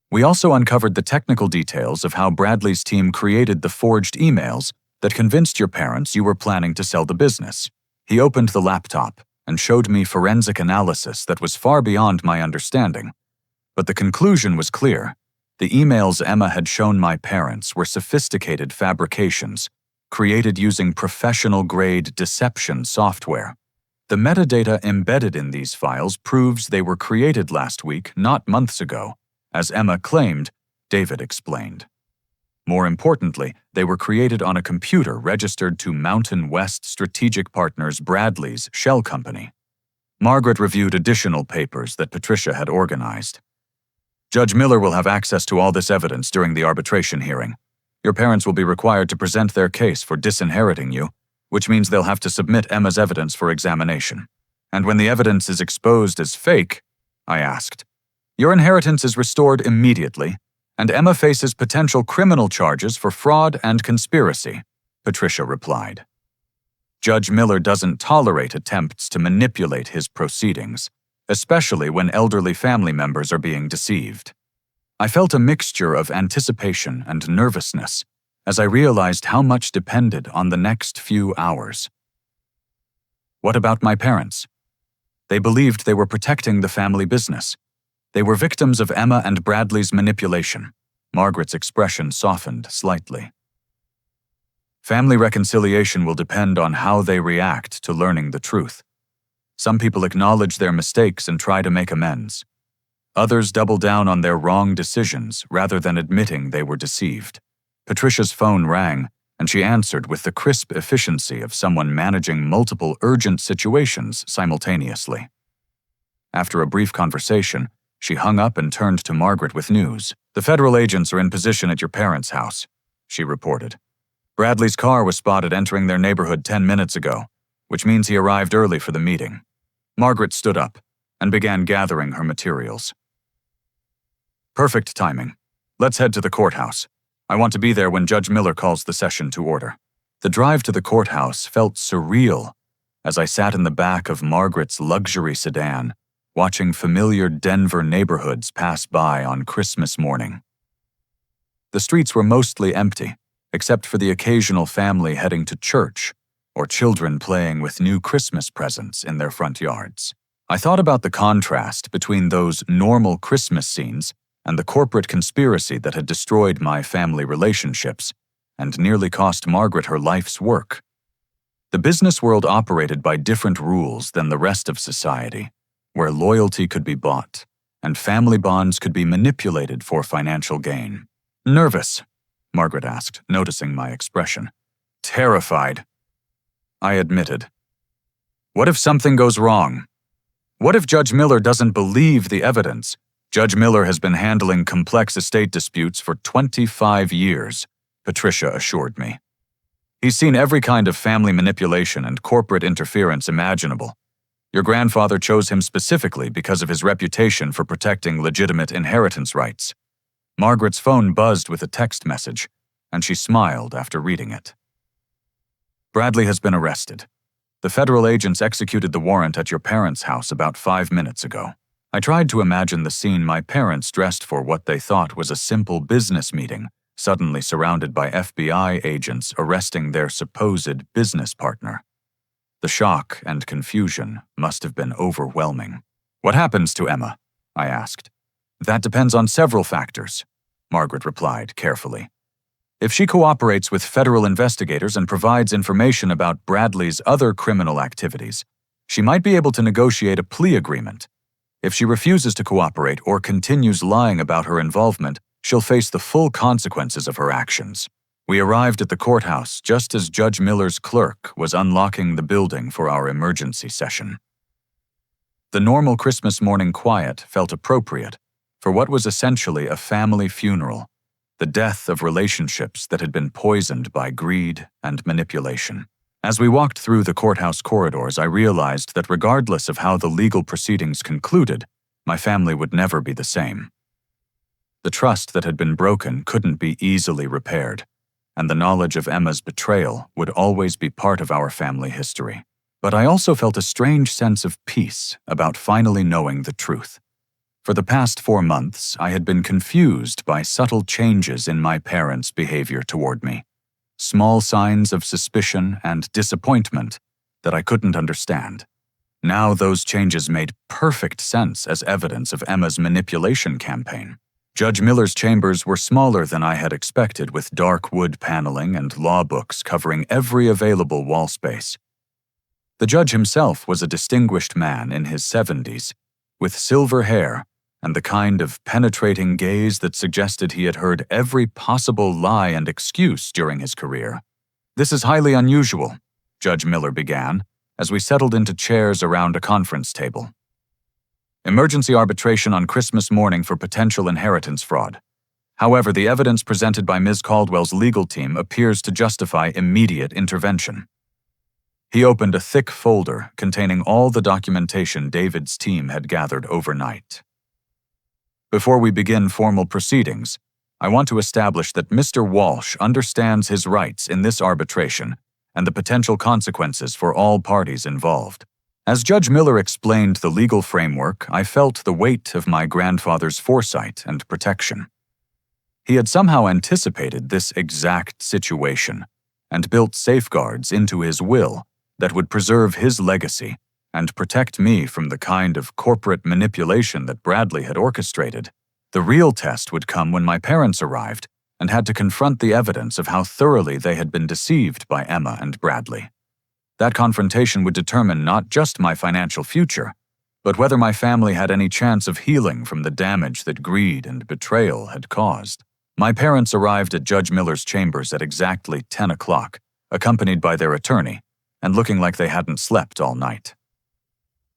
We also uncovered the technical details of how Bradley's team created the forged emails that convinced your parents you were planning to sell the business. He opened the laptop and showed me forensic analysis that was far beyond my understanding. But the conclusion was clear. The emails Emma had shown my parents were sophisticated fabrications, created using professional-grade deception software. The metadata embedded in these files proves they were created last week, not months ago, as Emma claimed, David explained. More importantly, they were created on a computer registered to Mountain West Strategic Partners Bradley's shell company. Margaret reviewed additional papers that Patricia had organized. Judge Miller will have access to all this evidence during the arbitration hearing. Your parents will be required to present their case for disinheriting you, which means they'll have to submit Emma's evidence for examination. And when the evidence is exposed as fake, I asked, your inheritance is restored immediately, and Emma faces potential criminal charges for fraud and conspiracy, Patricia replied. Judge Miller doesn't tolerate attempts to manipulate his proceedings, especially when elderly family members are being deceived. I felt a mixture of anticipation and nervousness as I realized how much depended on the next few hours. What about my parents? They believed they were protecting the family business. They were victims of Emma and Bradley's manipulation. Margaret's expression softened slightly. Family reconciliation will depend on how they react to learning the truth. Some people acknowledge their mistakes and try to make amends. Others double down on their wrong decisions rather than admitting they were deceived. Patricia's phone rang, and she answered with the crisp efficiency of someone managing multiple urgent situations simultaneously. After a brief conversation, she hung up and turned to Margaret with news. "The federal agents are in position at your parents' house," she reported. "Bradley's car was spotted entering their neighborhood 10 minutes ago, which means he arrived early for the meeting." Margaret stood up and began gathering her materials. "Perfect timing. Let's head to the courthouse. I want to be there when Judge Miller calls the session to order." The drive to the courthouse felt surreal as I sat in the back of Margaret's luxury sedan, watching familiar Denver neighborhoods pass by on Christmas morning. The streets were mostly empty, except for the occasional family heading to church or children playing with new Christmas presents in their front yards. I thought about the contrast between those normal Christmas scenes and the corporate conspiracy that had destroyed my family relationships and nearly cost Margaret her life's work. The business world operated by different rules than the rest of society, where loyalty could be bought and family bonds could be manipulated for financial gain. "Nervous?" Margaret asked, noticing my expression. "Terrified," I admitted. "What if something goes wrong? What if Judge Miller doesn't believe the evidence? Judge Miller has been handling complex estate disputes for 25 years, Patricia assured me. He's seen every kind of family manipulation and corporate interference imaginable. Your grandfather chose him specifically because of his reputation for protecting legitimate inheritance rights." Margaret's phone buzzed with a text message, and she smiled after reading it. "Bradley has been arrested. The federal agents executed the warrant at your parents' house about 5 minutes ago." I tried to imagine the scene my parents dressed for what they thought was a simple business meeting, suddenly surrounded by FBI agents arresting their supposed business partner. The shock and confusion must have been overwhelming. "What happens to Emma?" I asked. "That depends on several factors," Margaret replied carefully. "If she cooperates with federal investigators and provides information about Bradley's other criminal activities, she might be able to negotiate a plea agreement. If she refuses to cooperate or continues lying about her involvement, she'll face the full consequences of her actions." We arrived at the courthouse just as Judge Miller's clerk was unlocking the building for our emergency session. The normal Christmas morning quiet felt appropriate for what was essentially a family funeral, the death of relationships that had been poisoned by greed and manipulation. As we walked through the courthouse corridors, I realized that regardless of how the legal proceedings concluded, my family would never be the same. The trust that had been broken couldn't be easily repaired, and the knowledge of Emma's betrayal would always be part of our family history. But I also felt a strange sense of peace about finally knowing the truth. For the past 4 months, I had been confused by subtle changes in my parents' behavior toward me. Small signs of suspicion and disappointment that I couldn't understand. Now those changes made perfect sense as evidence of Emma's manipulation campaign. Judge Miller's chambers were smaller than I had expected, with dark wood paneling and law books covering every available wall space. The judge himself was a distinguished man in his 70s, with silver hair and the kind of penetrating gaze that suggested he had heard every possible lie and excuse during his career. "This is highly unusual," Judge Miller began, as we settled into chairs around a conference table. "Emergency arbitration on Christmas morning for potential inheritance fraud. However, the evidence presented by Ms. Caldwell's legal team appears to justify immediate intervention." He opened a thick folder containing all the documentation David's team had gathered overnight. "Before we begin formal proceedings, I want to establish that Mr. Walsh understands his rights in this arbitration and the potential consequences for all parties involved." As Judge Miller explained the legal framework, I felt the weight of my grandfather's foresight and protection. He had somehow anticipated this exact situation and built safeguards into his will that would preserve his legacy and protect me from the kind of corporate manipulation that Bradley had orchestrated. The real test would come when my parents arrived and had to confront the evidence of how thoroughly they had been deceived by Emma and Bradley. That confrontation would determine not just my financial future, but whether my family had any chance of healing from the damage that greed and betrayal had caused. My parents arrived at Judge Miller's chambers at exactly 10 o'clock, accompanied by their attorney, and looking like they hadn't slept all night.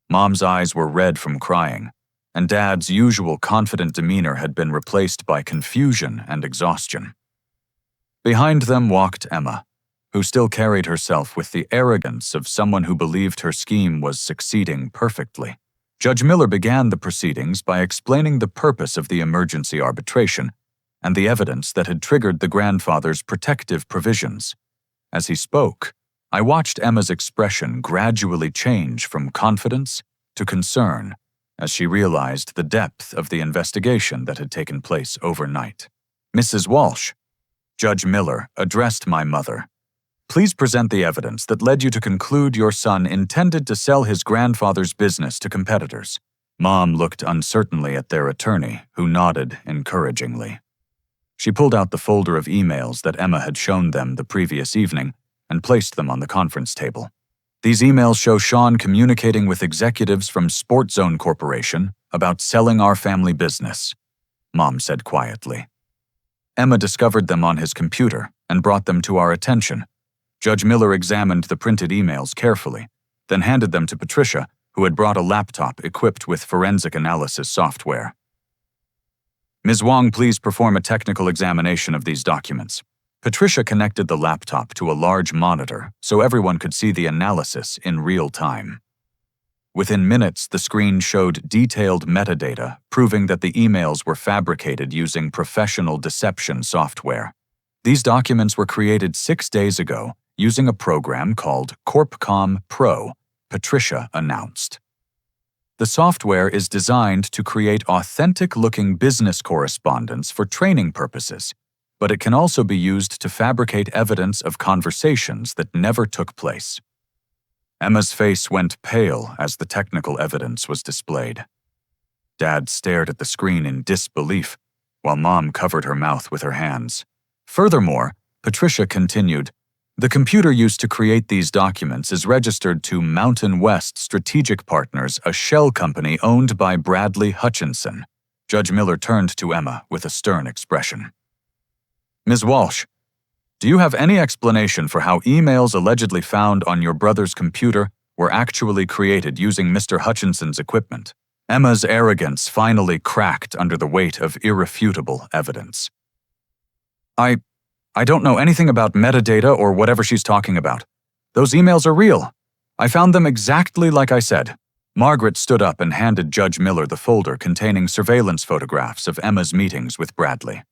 Mom's eyes were red from crying, and Dad's usual confident demeanor had been replaced by confusion and exhaustion. Behind them walked Emma, who still carried herself with the arrogance of someone who believed her scheme was succeeding perfectly. Judge Miller began the proceedings by explaining the purpose of the emergency arbitration and the evidence that had triggered the grandfather's protective provisions. As he spoke, I watched Emma's expression gradually change from confidence to concern as she realized the depth of the investigation that had taken place overnight. "Mrs. Walsh," Judge Miller addressed my mother, "please present the evidence that led you to conclude your son intended to sell his grandfather's business to competitors." Mom looked uncertainly at their attorney, who nodded encouragingly. She pulled out the folder of emails that Emma had shown them the previous evening and placed them on the conference table. "These emails show Shawn communicating with executives from Sports Zone Corporation about selling our family business," Mom said quietly. "Emma discovered them on his computer and brought them to our attention." Judge Miller examined the printed emails carefully, then handed them to Patricia, who had brought a laptop equipped with forensic analysis software. "Ms. Wong, please perform a technical examination of these documents." Patricia connected the laptop to a large monitor so everyone could see the analysis in real time. Within minutes, the screen showed detailed metadata proving that the emails were fabricated using professional deception software. These documents were created 6 days ago using a program called CorpCom Pro, Patricia announced. The software is designed to create authentic-looking business correspondence for training purposes, but it can also be used to fabricate evidence of conversations that never took place. Emma's face went pale as the technical evidence was displayed. Dad stared at the screen in disbelief, while Mom covered her mouth with her hands. Furthermore, Patricia continued, "The computer used to create these documents is registered to Mountain West Strategic Partners, a shell company owned by Bradley Hutchinson." Judge Miller turned to Emma with a stern expression. "Ms. Walsh, do you have any explanation for how emails allegedly found on your brother's computer were actually created using Mr. Hutchinson's equipment?" Emma's arrogance finally cracked under the weight of irrefutable evidence. I don't know anything about metadata or whatever she's talking about. Those emails are real. I found them exactly like I said." Margaret stood up and handed Judge Miller the folder containing surveillance photographs of Emma's meetings with Bradley.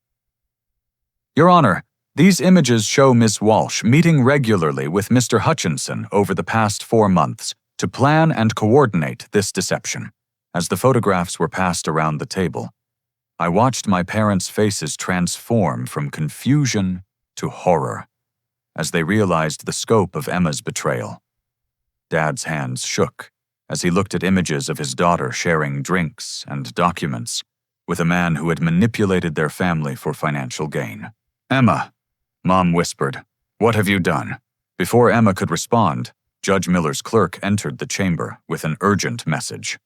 "Your Honor, these images show Ms. Walsh meeting regularly with Mr. Hutchinson over the past 4 months to plan and coordinate this deception." As the photographs were passed around the table, I watched my parents' faces transform from confusion to horror as they realized the scope of Emma's betrayal. Dad's hands shook as he looked at images of his daughter sharing drinks and documents with a man who had manipulated their family for financial gain. "Emma," Mom whispered, "what have you done?" Before Emma could respond, Judge Miller's clerk entered the chamber with an urgent message.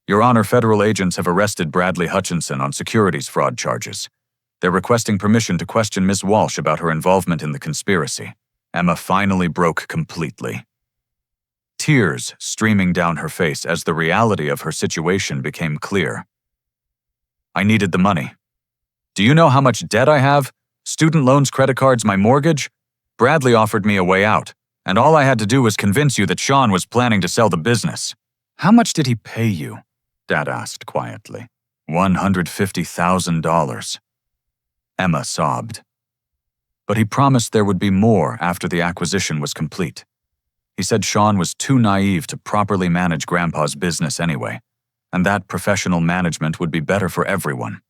"Your Honor, federal agents have arrested Bradley Hutchinson on securities fraud charges. They're requesting permission to question Ms. Walsh about her involvement in the conspiracy." Emma finally broke completely, tears streaming down her face as the reality of her situation became clear. "I needed the money. Do you know how much debt I have? Student loans, credit cards, my mortgage? Bradley offered me a way out, and all I had to do was convince you that Shawn was planning to sell the business." "How much did he pay you?" Dad asked quietly. $150,000. Emma sobbed. "But he promised there would be more after the acquisition was complete. He said Shawn was too naive to properly manage Grandpa's business anyway, and that professional management would be better for everyone."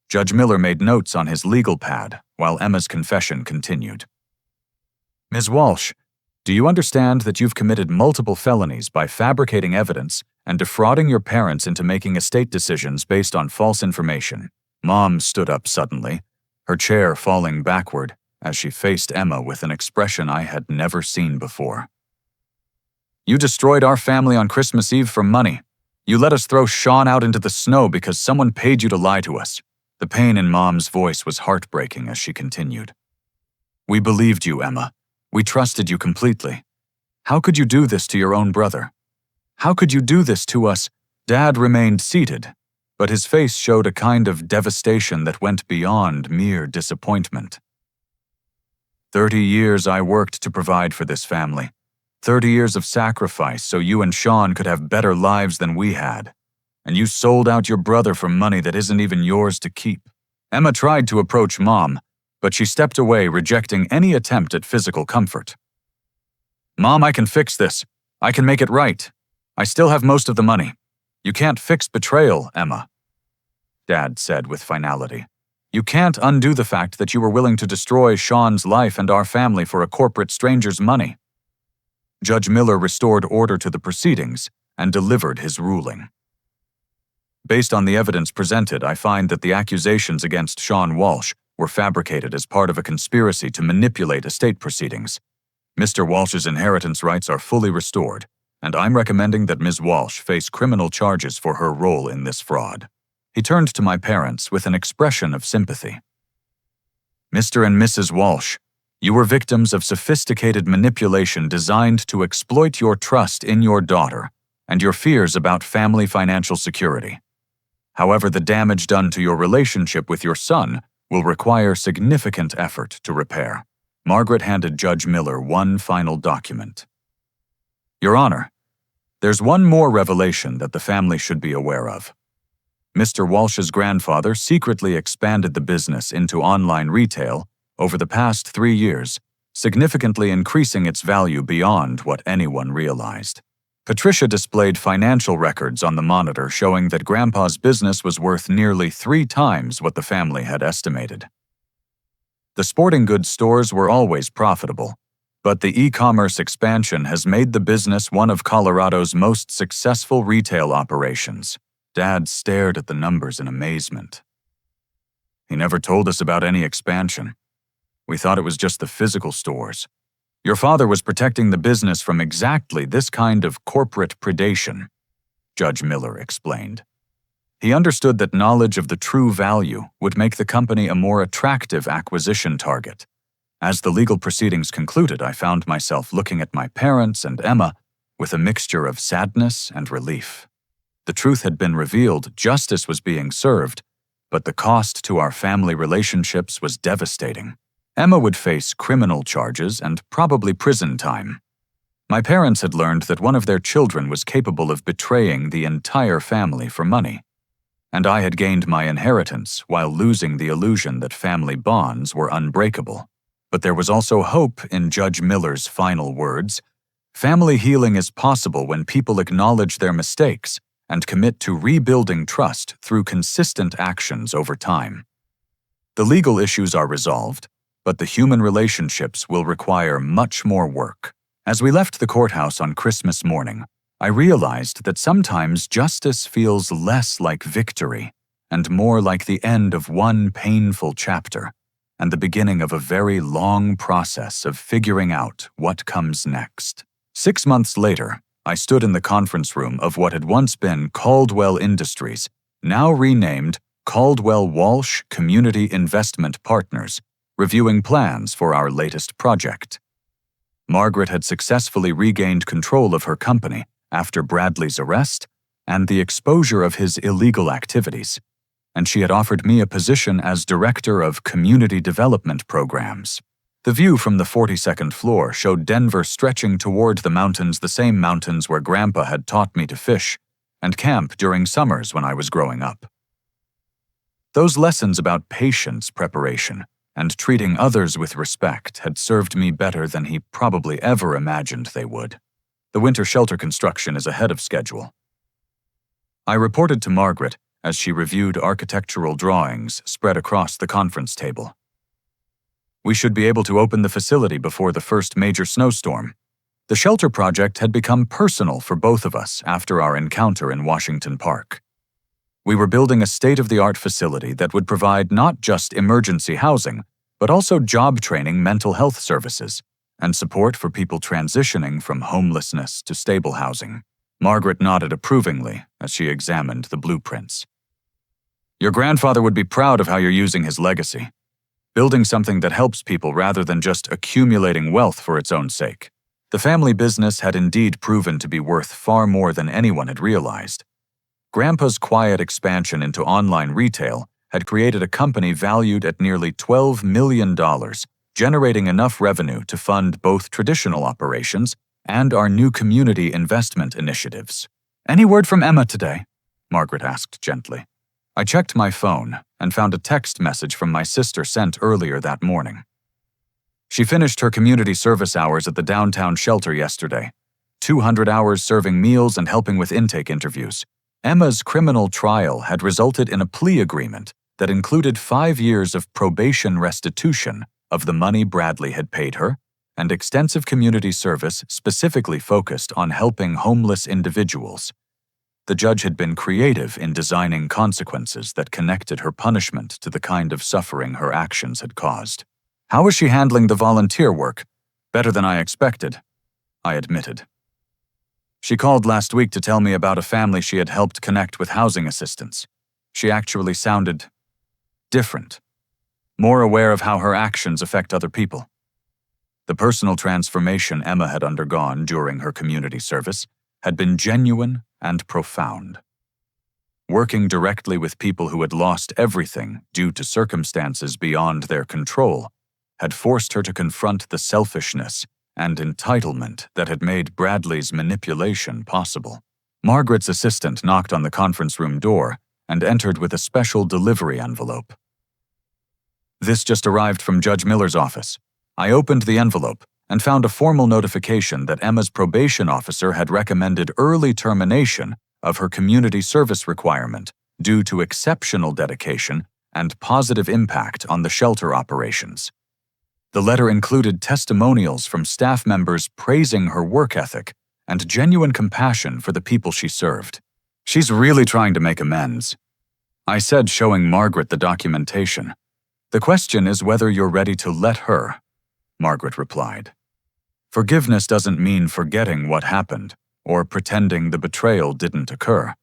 Judge Miller made notes on his legal pad while Emma's confession continued. "Ms. Walsh, do you understand that you've committed multiple felonies by fabricating evidence and defrauding your parents into making estate decisions based on false information?" Mom stood up suddenly, her chair falling backward as she faced Emma with an expression I had never seen before. You destroyed our family on Christmas Eve for money. You let us throw Shawn out into the snow because someone paid you to lie to us." The pain in Mom's voice was heartbreaking as she continued. "We believed you, Emma. We trusted you completely. How could you do this to your own brother? How could you do this to us?" Dad remained seated, but his face showed a kind of devastation that went beyond mere disappointment. 30 years I worked to provide for this family. 30 years of sacrifice so you and Shawn could have better lives than we had. And you sold out your brother for money that isn't even yours to keep." Emma tried to approach Mom, but she stepped away, rejecting any attempt at physical comfort. "Mom, I can fix this. I can make it right. I still have most of the money. You can't fix betrayal, Emma," Dad said with finality. "You can't undo the fact that you were willing to destroy Shawn's life and our family for a corporate stranger's money." Judge Miller restored order to the proceedings and delivered his ruling. "Based on the evidence presented, I find that the accusations against Shawn Walsh were fabricated as part of a conspiracy to manipulate estate proceedings. Mr. Walsh's inheritance rights are fully restored, and I'm recommending that Ms. Walsh face criminal charges for her role in this fraud." He turned to my parents with an expression of sympathy. "Mr. and Mrs. Walsh, you were victims of sophisticated manipulation designed to exploit your trust in your daughter and your fears about family financial security. However, the damage done to your relationship with your son will require significant effort to repair." Margaret handed Judge Miller one final document. "Your Honor, there's one more revelation that the family should be aware of. Mr. Walsh's grandfather secretly expanded the business into online retail over the past 3 years, significantly increasing its value beyond what anyone realized. Patricia displayed financial records on the monitor showing that Grandpa's business was worth nearly 3 times what the family had estimated. The sporting goods stores were always profitable, but the e-commerce expansion has made the business one of Colorado's most successful retail operations." Dad stared at the numbers in amazement. "He never told us about any expansion. We thought it was just the physical stores. Your father was protecting the business from exactly this kind of corporate predation," Judge Miller explained. "He understood that knowledge of the true value would make the company a more attractive acquisition target. As the legal proceedings concluded, I found myself looking at my parents and Emma with a mixture of sadness and relief. The truth had been revealed, justice was being served, but the cost to our family relationships was devastating. Emma would face criminal charges and probably prison time. My parents had learned that one of their children was capable of betraying the entire family for money, and I had gained my inheritance while losing the illusion that family bonds were unbreakable. But there was also hope in Judge Miller's final words. Family healing is possible when people acknowledge their mistakes and commit to rebuilding trust through consistent actions over time. The legal issues are resolved, but the human relationships will require much more work. As we left the courthouse on Christmas morning, I realized that sometimes justice feels less like victory and more like the end of one painful chapter and the beginning of a very long process of figuring out what comes next. 6 months later, I stood in the conference room of what had once been Caldwell Industries, now renamed Caldwell Walsh Community Investment Partners, reviewing plans for our latest project. Margaret had successfully regained control of her company after Bradley's arrest and the exposure of his illegal activities, and she had offered me a position as Director of Community Development Programs. The view from the 42nd floor showed Denver stretching toward the mountains, the same mountains where Grandpa had taught me to fish and camp during summers when I was growing up. Those lessons about patience, preparation, and treating others with respect had served me better than he probably ever imagined they would. The winter shelter construction is ahead of schedule. I reported to Margaret as she reviewed architectural drawings spread across the conference table. We should be able to open the facility before the first major snowstorm. The shelter project had become personal for both of us after our encounter in Washington Park. We were building a state-of-the-art facility that would provide not just emergency housing, but also job training, mental health services, and support for people transitioning from homelessness to stable housing. Margaret nodded approvingly as she examined the blueprints. Your grandfather would be proud of how you're using his legacy, building something that helps people rather than just accumulating wealth for its own sake. The family business had indeed proven to be worth far more than anyone had realized. Grandpa's quiet expansion into online retail had created a company valued at nearly $12 million, generating enough revenue to fund both traditional operations and our new community investment initiatives. Any word from Emma today? Margaret asked gently. I checked my phone and found a text message from my sister sent earlier that morning. She finished her community service hours at the downtown shelter yesterday, 200 hours serving meals and helping with intake interviews. Emma's criminal trial had resulted in a plea agreement that included 5 years of probation restitution of the money Bradley had paid her and extensive community service specifically focused on helping homeless individuals. The judge had been creative in designing consequences that connected her punishment to the kind of suffering her actions had caused. How was she handling the volunteer work? Better than I expected, I admitted. She called last week to tell me about a family she had helped connect with housing assistance. She actually sounded different, more aware of how her actions affect other people. The personal transformation Emma had undergone during her community service had been genuine and profound. Working directly with people who had lost everything due to circumstances beyond their control had forced her to confront the selfishness and entitlement that had made Bradley's manipulation possible. Margaret's assistant knocked on the conference room door and entered with a special delivery envelope. This just arrived from Judge Miller's office. I opened the envelope and found a formal notification that Emma's probation officer had recommended early termination of her community service requirement due to exceptional dedication and positive impact on the shelter operations. The letter included testimonials from staff members praising her work ethic and genuine compassion for the people she served. She's really trying to make amends, I said, showing Margaret the documentation. The question is whether you're ready to let her, Margaret replied. Forgiveness doesn't mean forgetting what happened or pretending the betrayal didn't occur.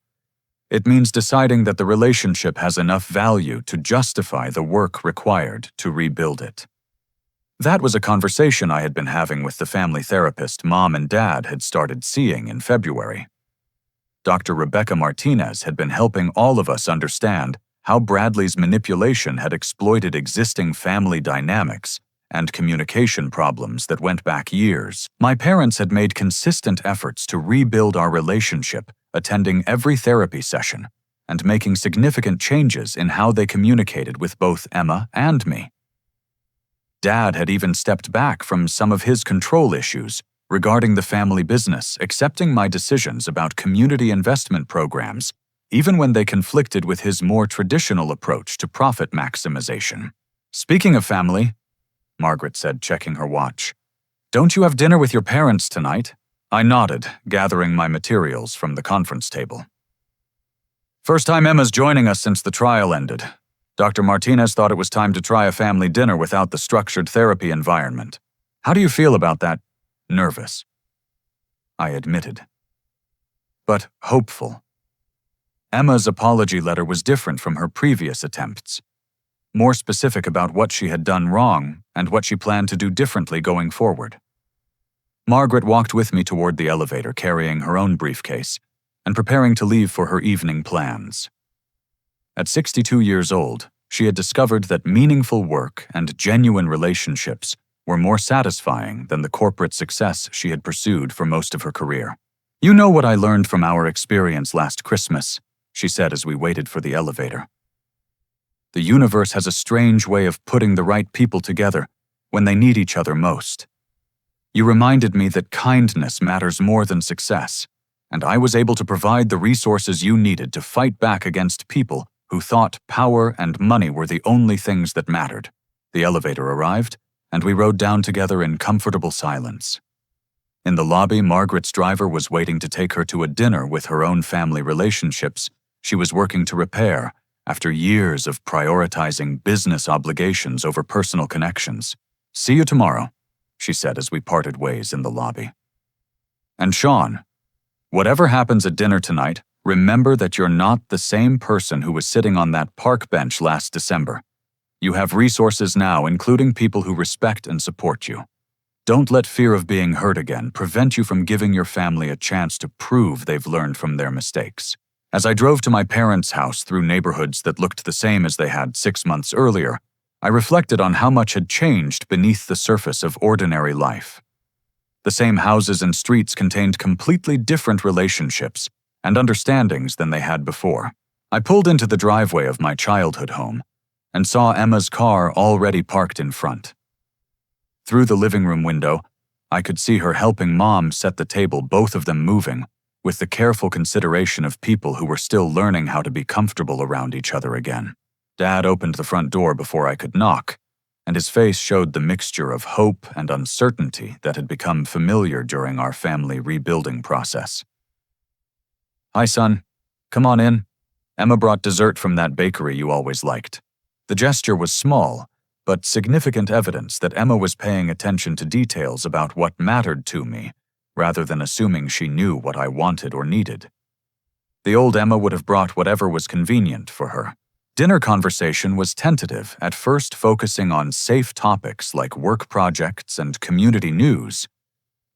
It means deciding that the relationship has enough value to justify the work required to rebuild it. That was a conversation I had been having with the family therapist Mom and Dad had started seeing in February. Dr. Rebecca Martinez had been helping all of us understand how Bradley's manipulation had exploited existing family dynamics and communication problems that went back years. My parents had made consistent efforts to rebuild our relationship, attending every therapy session, and making significant changes in how they communicated with both Emma and me. Dad had even stepped back from some of his control issues regarding the family business, accepting my decisions about community investment programs, even when they conflicted with his more traditional approach to profit maximization. Speaking of family, Margaret said, checking her watch, don't you have dinner with your parents tonight? I nodded, gathering my materials from the conference table. First time Emma's joining us since the trial ended. Dr. Martinez thought it was time to try a family dinner without the structured therapy environment. How do you feel about that? Nervous, I admitted, but hopeful. Emma's apology letter was different from her previous attempts, more specific about what she had done wrong and what she planned to do differently going forward. Margaret walked with me toward the elevator, carrying her own briefcase and preparing to leave for her evening plans. At 62 years old, she had discovered that meaningful work and genuine relationships were more satisfying than the corporate success she had pursued for most of her career. You know what I learned from our experience last Christmas, she said as we waited for the elevator. The universe has a strange way of putting the right people together when they need each other most. You reminded me that kindness matters more than success, and I was able to provide the resources you needed to fight back against people who thought power and money were the only things that mattered. The elevator arrived, and we rode down together in comfortable silence. In the lobby, Margaret's driver was waiting to take her to a dinner with her own family relationships she was working to repair after years of prioritizing business obligations over personal connections. See you tomorrow, she said as we parted ways in the lobby. And Shawn, whatever happens at dinner tonight, remember that you're not the same person who was sitting on that park bench last December. You have resources now, including people who respect and support you. Don't let fear of being hurt again prevent you from giving your family a chance to prove they've learned from their mistakes. As I drove to my parents' house through neighborhoods that looked the same as they had 6 months earlier, I reflected on how much had changed beneath the surface of ordinary life. The same houses and streets contained completely different relationships and understandings than they had before. I pulled into the driveway of my childhood home and saw Emma's car already parked in front. Through the living room window, I could see her helping Mom set the table, both of them moving, with the careful consideration of people who were still learning how to be comfortable around each other again. Dad opened the front door before I could knock, and his face showed the mixture of hope and uncertainty that had become familiar during our family rebuilding process. "Hi, son. Come on in. Emma brought dessert from that bakery you always liked." The gesture was small, but significant evidence that Emma was paying attention to details about what mattered to me, rather than assuming she knew what I wanted or needed. The old Emma would have brought whatever was convenient for her. Dinner conversation was tentative, at first focusing on safe topics like work projects and community news,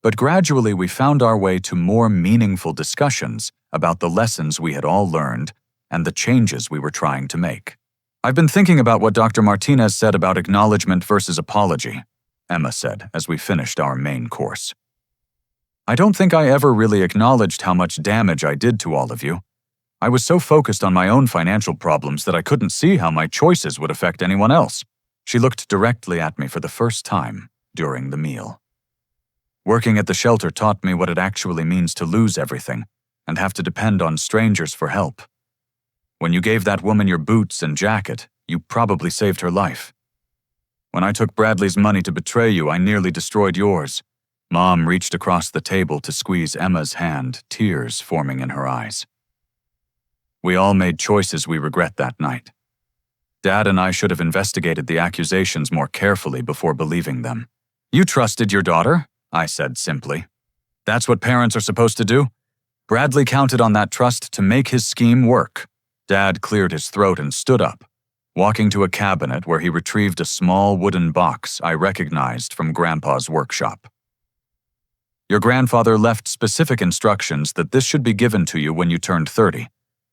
but gradually we found our way to more meaningful discussions about the lessons we had all learned and the changes we were trying to make. "I've been thinking about what Dr. Martinez said about acknowledgement versus apology," Emma said as we finished our main course. "I don't think I ever really acknowledged how much damage I did to all of you. I was so focused on my own financial problems that I couldn't see how my choices would affect anyone else." She looked directly at me for the first time during the meal. "Working at the shelter taught me what it actually means to lose everything and have to depend on strangers for help. When you gave that woman your boots and jacket, you probably saved her life. When I took Bradley's money to betray you, I nearly destroyed yours." Mom reached across the table to squeeze Emma's hand, tears forming in her eyes. "We all made choices we regret that night. Dad and I should have investigated the accusations more carefully before believing them." "You trusted your daughter," I said simply. "That's what parents are supposed to do. Bradley counted on that trust to make his scheme work." Dad cleared his throat and stood up, walking to a cabinet where he retrieved a small wooden box I recognized from Grandpa's workshop. "Your grandfather left specific instructions that this should be given to you when you turned 30.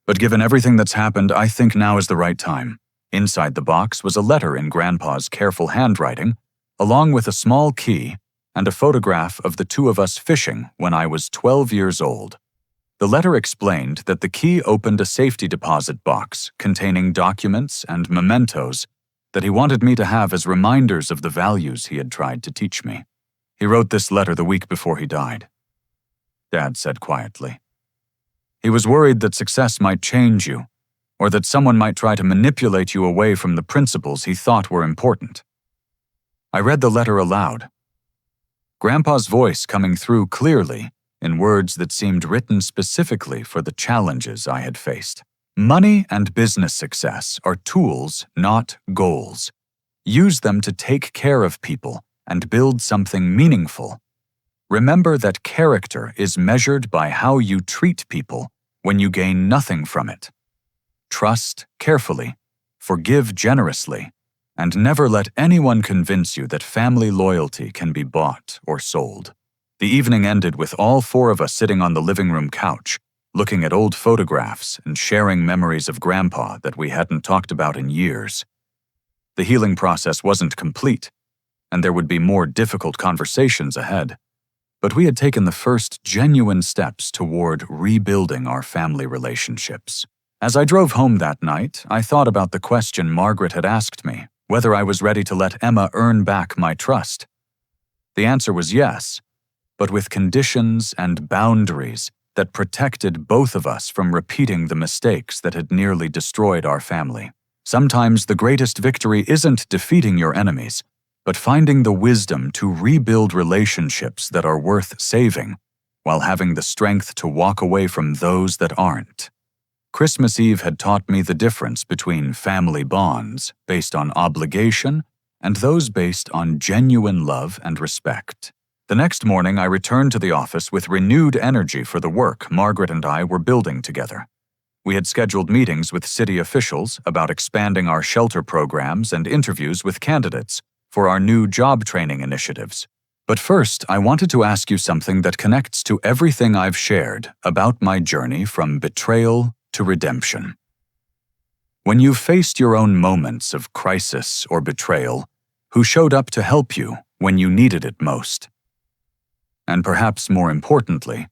But given everything that's happened, I think now is the right time." Inside the box was a letter in Grandpa's careful handwriting, along with a small key and a photograph of the two of us fishing when I was 12 years old. The letter explained that the key opened a safety deposit box containing documents and mementos that he wanted me to have as reminders of the values he had tried to teach me. "He wrote this letter the week before he died," Dad said quietly. "He was worried that success might change you, or that someone might try to manipulate you away from the principles he thought were important." I read the letter aloud, Grandpa's voice coming through clearly in words that seemed written specifically for the challenges I had faced. "Money and business success are tools, not goals. Use them to take care of people and build something meaningful. Remember that character is measured by how you treat people when you gain nothing from it. Trust carefully, forgive generously, and never let anyone convince you that family loyalty can be bought or sold." The evening ended with all four of us sitting on the living room couch, looking at old photographs and sharing memories of Grandpa that we hadn't talked about in years. The healing process wasn't complete, and there would be more difficult conversations ahead, but we had taken the first genuine steps toward rebuilding our family relationships. As I drove home that night, I thought about the question Margaret had asked me, whether I was ready to let Emma earn back my trust. The answer was yes, but with conditions and boundaries that protected both of us from repeating the mistakes that had nearly destroyed our family. Sometimes the greatest victory isn't defeating your enemies, but finding the wisdom to rebuild relationships that are worth saving, while having the strength to walk away from those that aren't. Christmas Eve had taught me the difference between family bonds based on obligation and those based on genuine love and respect. The next morning, I returned to the office with renewed energy for the work Margaret and I were building together. We had scheduled meetings with city officials about expanding our shelter programs and interviews with candidates for our new job training initiatives. But first, I wanted to ask you something that connects to everything I've shared about my journey from betrayal to redemption. When you've faced your own moments of crisis or betrayal, who showed up to help you when you needed it most? And perhaps more importantly,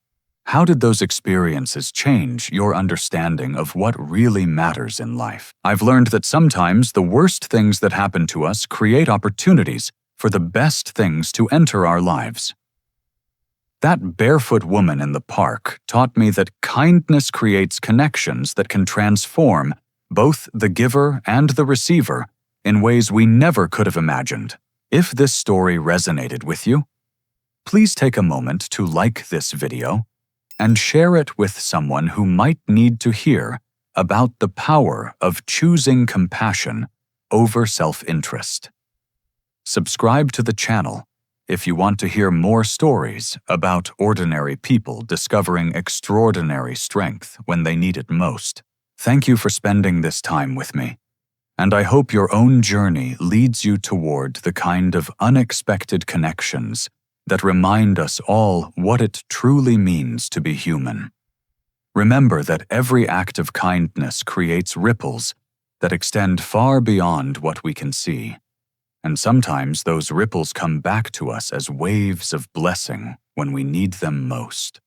how did those experiences change your understanding of what really matters in life? I've learned that sometimes the worst things that happen to us create opportunities for the best things to enter our lives. That barefoot woman in the park taught me that kindness creates connections that can transform both the giver and the receiver in ways we never could have imagined. If this story resonated with you, please take a moment to like this video and share it with someone who might need to hear about the power of choosing compassion over self-interest. Subscribe to the channel if you want to hear more stories about ordinary people discovering extraordinary strength when they need it most. Thank you for spending this time with me, and I hope your own journey leads you toward the kind of unexpected connections that remind us all what it truly means to be human. Remember that every act of kindness creates ripples that extend far beyond what we can see, and sometimes those ripples come back to us as waves of blessing when we need them most.